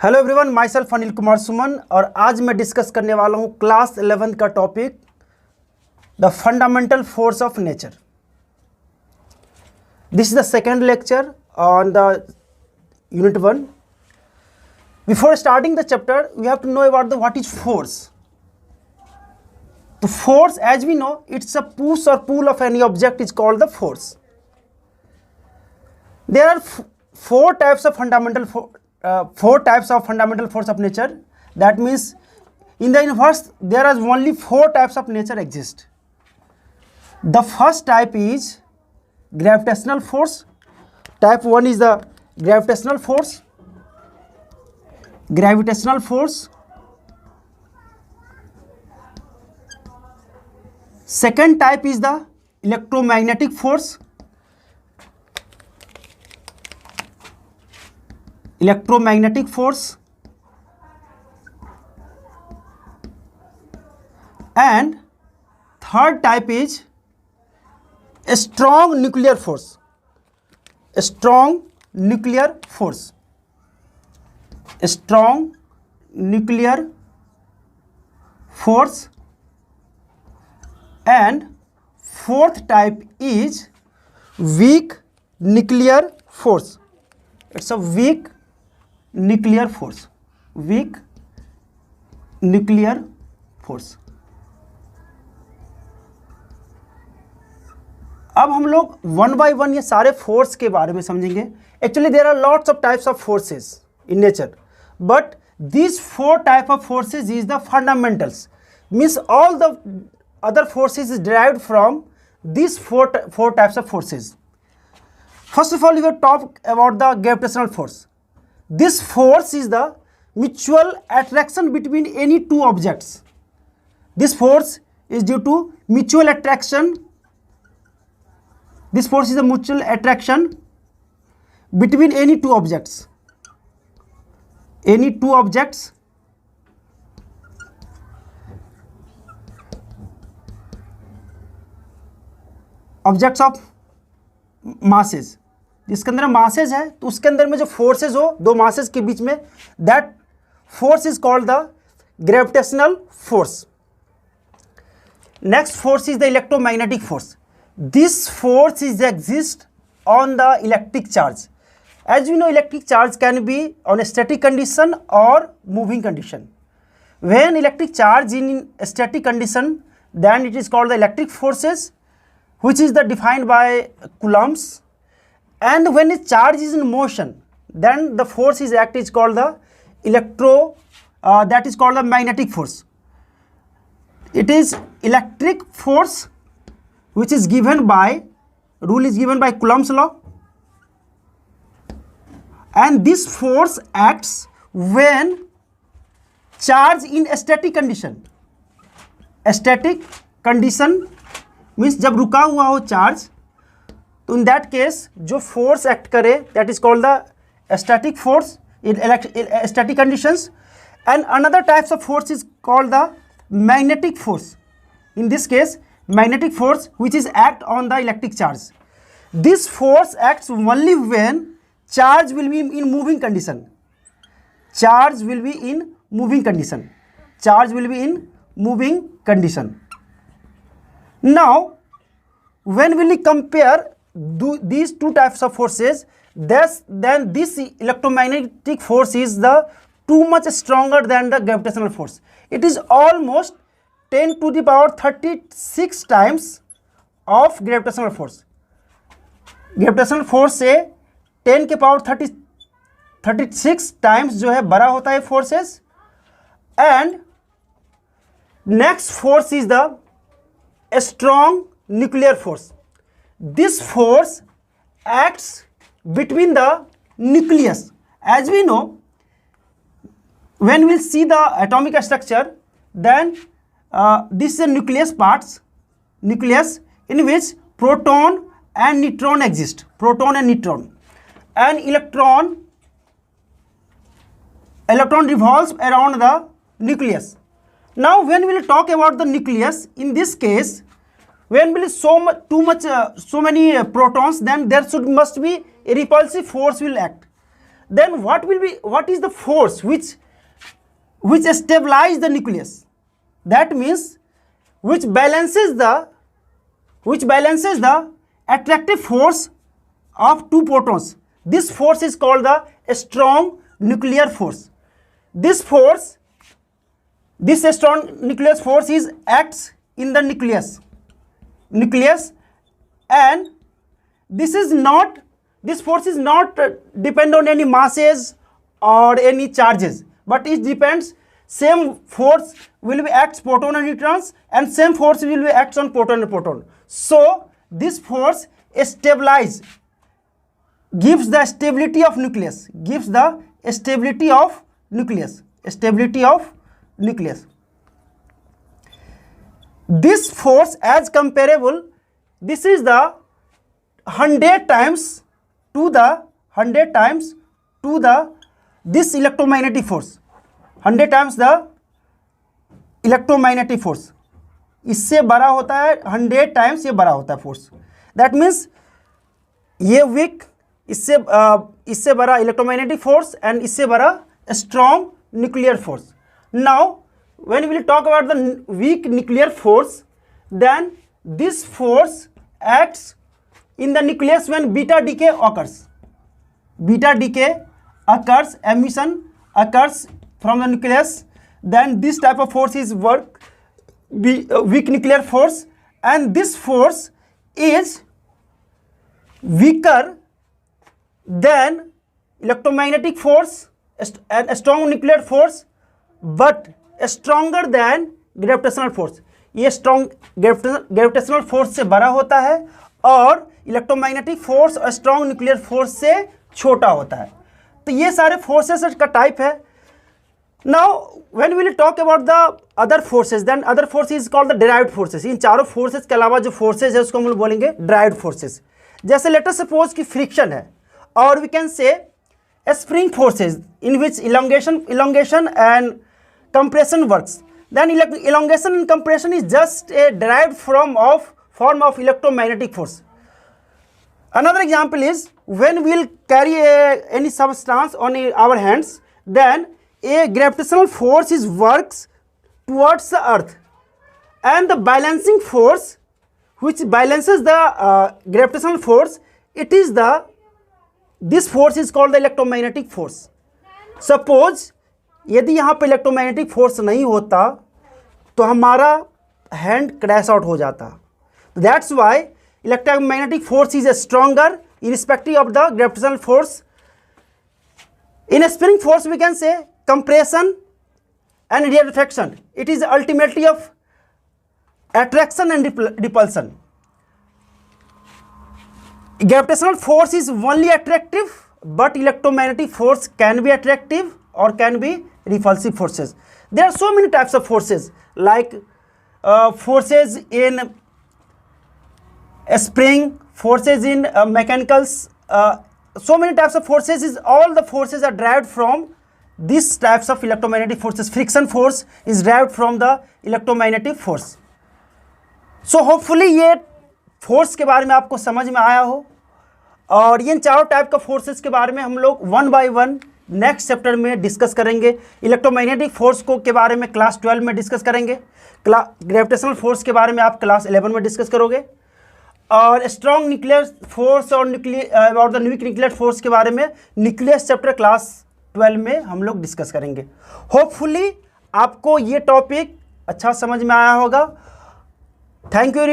Hello everyone, myself Anil Kumar Suman और आज मैं डिस्कस करने वाला हूँ क्लास 11 का topic the fundamental force of nature. This is the second lecture on the unit 1। Before starting the chapter we have to know about the what is force. तो force, as we know, it's a push और pull of any object is called the force. There are four types of fundamental force of nature. That means in the universe there are only four types of nature exist. The first type is gravitational force. Type 1 is the gravitational force. Second type is the electromagnetic force. And third type is a strong nuclear force. And fourth type is weak nuclear force. It's a weak nuclear force. अब हम लोग one by one ये सारे force के बारे में समझेंगे। Actually there are lots of types of forces in nature, but this four type of forces is the fundamentals, means all the other forces is derived from this four types of forces. First of all, we will talk about the gravitational force. This force is the mutual attraction between any two objects. This force is due to mutual attraction. This force is a mutual attraction between any two objects. Objects of masses, जिसके अंदर masses है तो उसके अंदर में जो forces हो दो मासेज के बीच में, that force is called the gravitational force. Next force is the electromagnetic force. This force is exist on the electric charge. As you know, electric charge can be on static condition और moving condition. When electric charge in static condition, then it is called the electric forces, which is the defined by coulombs. And when a charge is in motion, then the force is called the that is called the magnetic force. It is electric force which is given by, rule is given by Coulomb's law, and this force acts when charge in a static condition means जब रुका हुआ हो charge, तो in that case जो force act करे that is called the static force in static conditions. And another types of force is called the magnetic force. In this case magnetic force which is act on the electric charge. This force acts only when charge will be in moving condition. Now, when will we compare these two types of forces, then this electromagnetic force is the too much stronger than the gravitational force. It is almost 10 to the power 36 times of gravitational force. Gravitational force से 10 के power 36 times जो है बड़ा होता है forces. And next force is the a strong nuclear force. This force acts between the nucleus. As we know, when we see the atomic structure, then this is a nucleus in which proton and neutron exist. And electron revolves around the nucleus. Now when we will talk about the nucleus, in this case when will so many protons, then there must be a repulsive force will act. then what is the force which stabilize the nucleus? That means which balances the attractive force of two protons. This force is called the strong nuclear force. This strong nuclear force acts in the nucleus, and this force is not depend on any masses or any charges, but it depends. Same force will be acts proton and neutrons, and same force will be acts on proton and proton. So this force stabilize, gives the stability of nucleus, This force as comparable, this is the 100 times to this electromagnetic force, 100 times the electromagnetic force. इससे बड़ा होता है 100 times, ये बड़ा होता है force. That means ये week, इससे बड़ा इलेक्ट्रोमैग्नेटिक फोर्स एंड इससे बड़ा strong nuclear force. Now when we will talk about the weak nuclear force, then this force acts in the nucleus when beta decay occurs. Emission occurs from the nucleus, then this type of force is weak nuclear force, and this force is weaker than electromagnetic force and strong nuclear force, but stronger than gravitational force. ये strong gravitational force से बड़ा होता है और electromagnetic force और strong nuclear force से छोटा होता है. तो ये सारे फोर्सेस का टाइप है. Now when we will talk about the other forces, then other force is called the derived forces. इन चारों फोर्सेस के अलावा जो फोर्सेस है उसको हम लोग बोलेंगे डिराइव्ड फोर्सेस. जैसे लेट अस सपोज कि फ्रिक्शन है, और we can say spring forces in which elongation and compression works. Then elongation and compression is just a derived form of electromagnetic force. Another example is when we will carry any substance on our hands, then a gravitational force works towards the earth, and the balancing force which balances the gravitational force, this force is called the electromagnetic force. Suppose यदि यहाँ पे electromagnetic force नहीं होता तो हमारा hand crash out हो जाता. That's why electromagnetic force is stronger irrespective of the gravitational force. In spring force we can say compression and reflection. It is ultimately of attraction and repulsion. Gravitational force is only attractive, but electromagnetic force can be attractive or can be repulsive forces. There are so many types of forces, like forces in spring, forces in mechanicals. So many types of forces. All the forces are derived from these types of electromagnetic forces. Friction force is derived from the electromagnetic force. So hopefully ये force के बारे में आपको समझ में आया हो, और इन चारों टाइप का फोर्सेस के बारे में हम लोग one by one next chapter में डिस्कस करेंगे. इलेक्ट्रोमैग्नेटिक फोर्स को के बारे में क्लास 12 में डिस्कस करेंगे. ग्रेविटेशनल फोर्स के बारे में आप क्लास 11 में डिस्कस करोगे, और स्ट्रॉन्ग न्यूक्लियर फोर्स और और द वीक न्यूक्लियर फोर्स के बारे में न्यूक्लियस चैप्टर क्लास 12 में हम लोग डिस्कस करेंगे. होपफुली आपको ये टॉपिक अच्छा समझ में आया होगा. Thank you.